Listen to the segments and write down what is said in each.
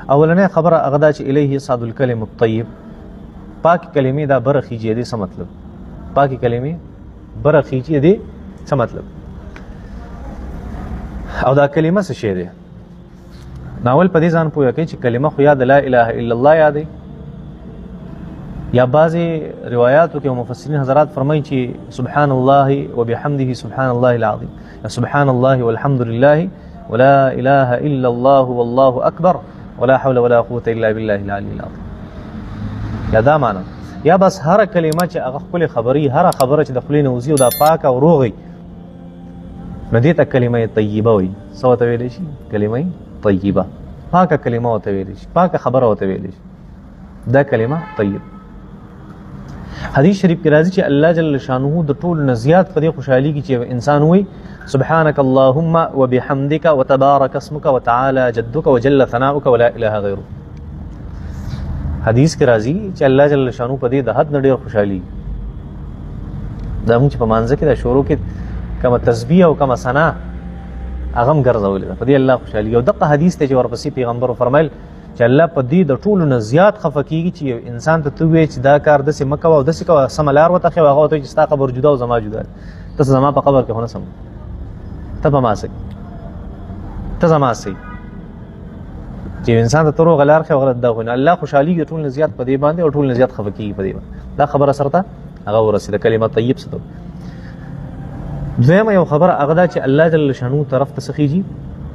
اولنې خبره هغه دا چې الیه یصعد الکلم الطیب، پاک کلمې دا بره خیجي دي. څه مطلب؟ پاک کلمې بره خیجي دي څه مطلب؟ او دا کلمه څه شی دی؟ ناول په دې ځان پوهه کوي چې کلمه خو یا د لا اله الا الله یادې، یا بعضې روایاتو کې مفسرین حضرات فرمایي چې سبحان الله وبحمده سبحان الله العظیم، یا سبحان الله والحمد لله ولا اله الا الله والله اکبر ولا حول ولا قوة الا بالله العلی العظیم. یا دا معنی، یا بس هر کلمه چې هغه خپل خبري، هر خبره چې د خپل نه وزي او دا پاک او روغي، نو دې ته کلمه طیبه وایي. څه ورته ویلی شي؟ کلمه طیبه، پاکه کلمه ورته ویلی شي، پاکه خبره ورته ویلی شي، دا کلمه طیب. حدیث شریف کې راځي چې الله جل شانه د ټولو نه زیات په دې خوشحالي کې چې انسان وایي سبحانك اللهم وبحمدك وتبارك اسمك وتعالى جدك وجل ثناؤك ولا اله غيره. حدیث کې راځي چې الله جل شانه په دې د حد نه ډېر خوشحالي. دا موږ په مانځه کې د شروع کې کوم تسبیح او کوم ثنا هغه هم ګرځولې ده، په دې الله خوشحالي. او دغه حدیث ته چې ورپسې پیغمبر فرمایل چې الله په دې د ټولو نه زیات خفه کېږي چې انسان ته وایي چې دا کار داسې مه کوه او داسې کوه، سمه لار ورته ښیه، هغه ورته وایي چې ستا قبر جدا او زما جدا دی، ته زما په قبر کې خو نه سم، ته به ما سئ، ته زما سئ. چې انسان ته روغه لار ښیه غلط دا خو نه، الله خوشحالېږي ټول نه زیات په دې باندې او ټول نه زیات خفه کېږي په دې باندې. دا خبره سره ته هغه ورسېده، کلمه طیب څه ته. دویمه یو خبره هغه دا چې الله جل شانو طرف ته څه خیږي؟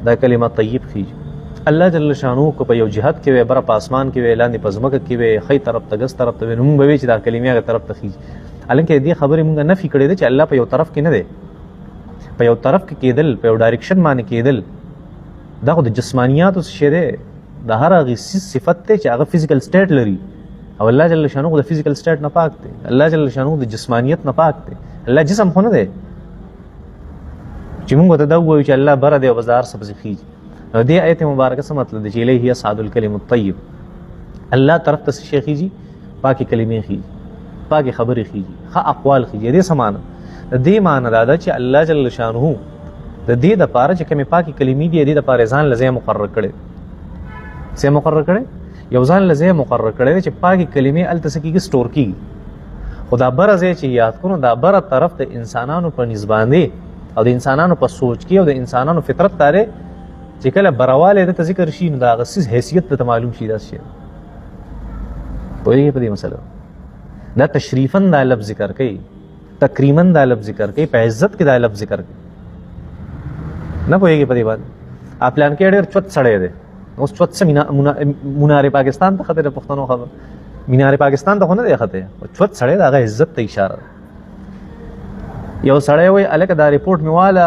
دا کلمه طیب خیږي. الله جل شانو کو په یو جهت کې وي، بره په اسمان کې وي، لاندې په ځمکه کې وي، ښی طرف ته ګس طرف ته وي، نو موږ به وایو چې دا کلمې هغه طرف ته خیږي. حالانکه دې خبرې موږ نفي کړې ده چې الله په یو طرف کې نه دی، په یو طرف کې کېدل، په یو ډایرکشن باندې کېدل، دا خو د جسمانیاتو څه شی دی؟ د هر هغې صفت دی چې هغه فزیکل سټیټ لري، او الله جل شانو د فزیکل سټیټ نه پاک دی، الله جل شانو د جسمانیت نه پاک دی. الله جسم خو نه دی چې موږ ته دا ووایو چې الله بره دی او بس د هر څه پسې خیږي. نو دې آیت مبارکه څه مطلب دی چې الیه یصعد الکلم الطیب، الله طرف ته څه شی خیږي؟ پاکې کلمې خیږي، پاکې خبرې خیږي، ښه اقوال خیږي. دې څه معنی؟ د دې معنی دا ده چې الله جل شانه د دې دپاره چې کومې پاکې کلمې دي، د دې دپاره ځان له ځای مقرر کړی. څه مقرر کړی؟ یو ځان له ځای مقرر کړی دی چې پاکې کلمې هلته څه کېږي؟ سټور کېږي. خو دا بره ځای چې یاد کړو، دا بره طرف د انسانانو په نسبت باندې او د انسانانو په سوچ کې او د انسانانو فطرت تاره چې کله برواله د ذکر شي، نو دا غسیز حیثیت ته معلوم شي. دا شی پوهیږي په دې مسله. دا تشریفاً دا لفظ ذکر کوي، تکریماً دا لفظ ذکر کوي، په عزت کې دا لفظ ذکر کوي. نه پوهیږي په دې باندې. پلان کې ډېر چوت سړی دی، اوس چوت څه منار پاکستان ته خطر پښتنو خبر، مینار پاکستان ته خو نه دی خطر، چوت سړی دا هغه عزت ته اشاره ده. یو سړی وایي الکه دا ریپورټ مې واله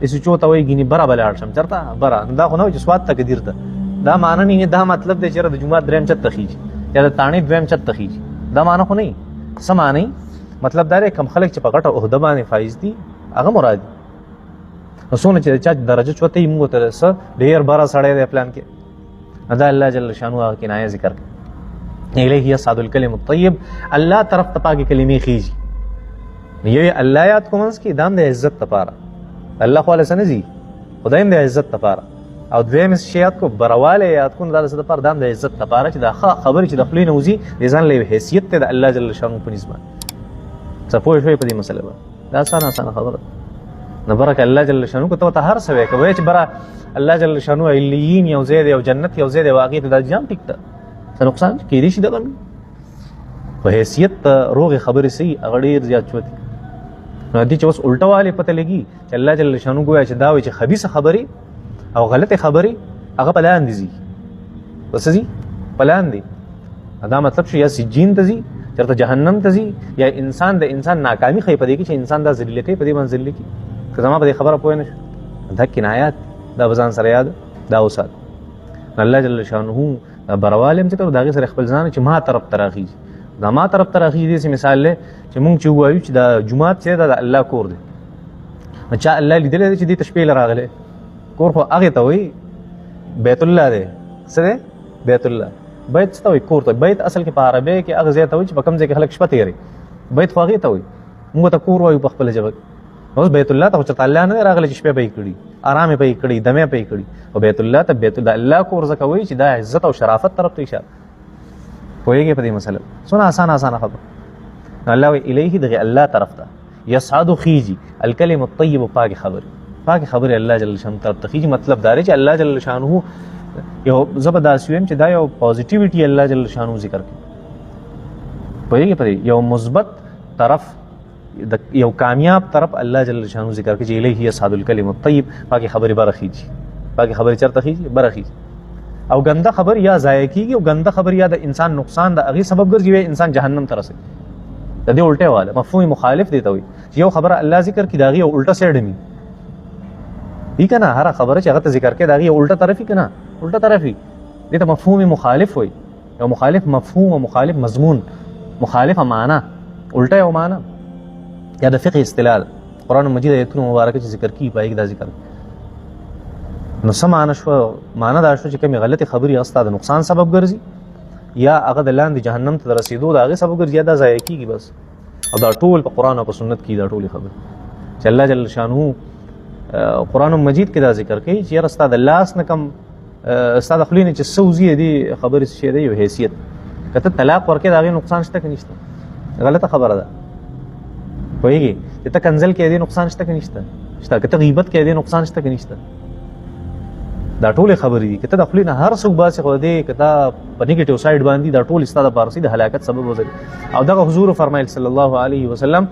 اسې چو ته وایي ګینې بره به لاړ شم چېرته بره، نو دا خو نه وایي چې سوات تقدیر ته. دا معنی نه، دا مطلب دی چې د جومات درېیم چت ته خیږي یا د تاڼې دویم چت ته خیږي. دا معنی خو نه. څه معنی؟ مطلب دا دی کم خلک چې په غټه عهده باندې فایز دي هغه مراد دي. نو څونه چې د چا درجه چوته یې موږ ته څه ډېر بره سړی دی پلان کې، دا الله جل شانو هغه کنایه ذکر کوي. الیه یصعد الکلم الطیب، الله طرف ته پاکې کلمې خیږي. یو الله یاد کوم چې دام د عزت لپاره، الله خو له سن زی خدایم د عزت لپاره، او دویم شی یاد کو برواله یاد کو د عزت لپاره، دام د عزت لپاره چې دا خبر چې د خپل نوزي د ځان له حیثیت ته د الله جل شانو په نسبت څه پوه شوي په دې مسله باندې. دا اسانه خبره نه. برکه الله جل شانو کو ته هر څه وایي کوي چې برا الله جل شانو الیین یو زید یو جنت یو زید واقع ته د جام ټیک ته څه نقصان کې دي شي دغه په حیثیت روغه خبرې سي هغه ډېر زیات چوتي. نو دې چې اوس الټه والی پته لګي چې الله جل شانو ګویا چې دا وایي چې خبیثه خبرې او غلطه خبرې هغه په لاندې ځي، بس ځي په لاندې. دا مطلب شو یا سجین ته ځي، چېرته جهنم ته ځي، یا انسان د انسان ناکامي ښیي په دې کې چې انسان دا ذلیله کوي، په دې باندې ذلیله کوي. که زما په دې خبره پوه نه شو، دا کنایات دا به ځان سره یاد دا وسات. الله جل شانه برواله هم ذکر د هغې سره خپل ځان چې ما طرف ته راخیږي، دا ما طرف ته راخیږي. داسې مثال دی چې مونږ چې ووایو چې دا جومات چې دا د الله کور دی، چا الله لیدلی دی چې دې ته شپې له راغلی کور، خو هغې ته وایي بیت الله دی. څه دی؟ بیت الله. بیت څه ته وایي؟ کور ته. بیت اصل کې په عربی کې هغه ځای ته وایي چې په کوم ځای کې خلک شپه تېروي، بیت خو هغې ته وایي، مونږ ته کور وایو په خپله ژبه کې. اوس بیت الله ته چې الله نه راغلی چې شپه به یې کړي آرام به یې کړي دمه به یې کړي او بیت الله ته بیت الله کور ځکه وایي چې دا عزت او شرافت طرف ته اشاره پوهېږي په دې مسله څونه اسانه خبره الله وی الیه دغه الله طرف ته یصعد خیجی الکلم الطیب پاک خبر الله جل شانه طرف ته خیجی مطلب دا چې الله جل شانه یو زبردست ویم چې دا یو پوزټیویټي الله جل شانه ذکر کوي پوهېږي په یو مثبت طرف یو کامیاب طرف الله جل شانه ذکر کوي چې الیه یصعد الکلم الطیب پاک خبر برخیجی پاک خبر چرته خیجی برخیجی او ګنده خبر یا ضایع کیږي او ګنده خبر یا د انسان نقصان د هغه سبب ګرځي انسان جهنم ته رسي د دې الټه واله مفهوم مخالف دی ته وي چې یو خبره الله ذکر کی داغي او الټه سیډ می دي کنه هر خبره چې هغه ته ذکر کې داغي الټه طرفي کنه الټه طرفي دې ته مفهوم مخالف وي یو مخالف مفهوم او مخالف مضمون مخالفه معنا الټه یو معنا یا د فقه اصطلاح قرآن مجید ایتونو مبارکه چې ذکر کی پای کې دا ذکر نو سمانه شو معنا دا شو چې کومه غلطي خبري استا د نقصان سبب ګرځي یا هغه د لاندې جهنم ته رسیدو دا هغه سبب ګرځي دا ضایع کیږي بس او دا ټول په قرآن او په سنت کې دا ټول خبر چې الله جل شانه قرآن مجید کې دا ذکر کوي چې رستا د لاس نه کم استاد خلینه چې سوزي دي خبرې شي دی یو حیثیت کته طلاق ورکې دا غي نقصان شته کې نشته غلطه خبره ده وایي چې ته کنزل کې دي نقصان شته کې نشته کته غیبت کې دي نقصان شته کې نشته دا ټول خبرې دي کته د خپل نه هر څوک باسي خو دې کته په نیگیټیو سایډ باندې دا ټول استاد پارسي د هلاکت سبب وځي او دغه حضور فرمایل صلی الله علیه وسلم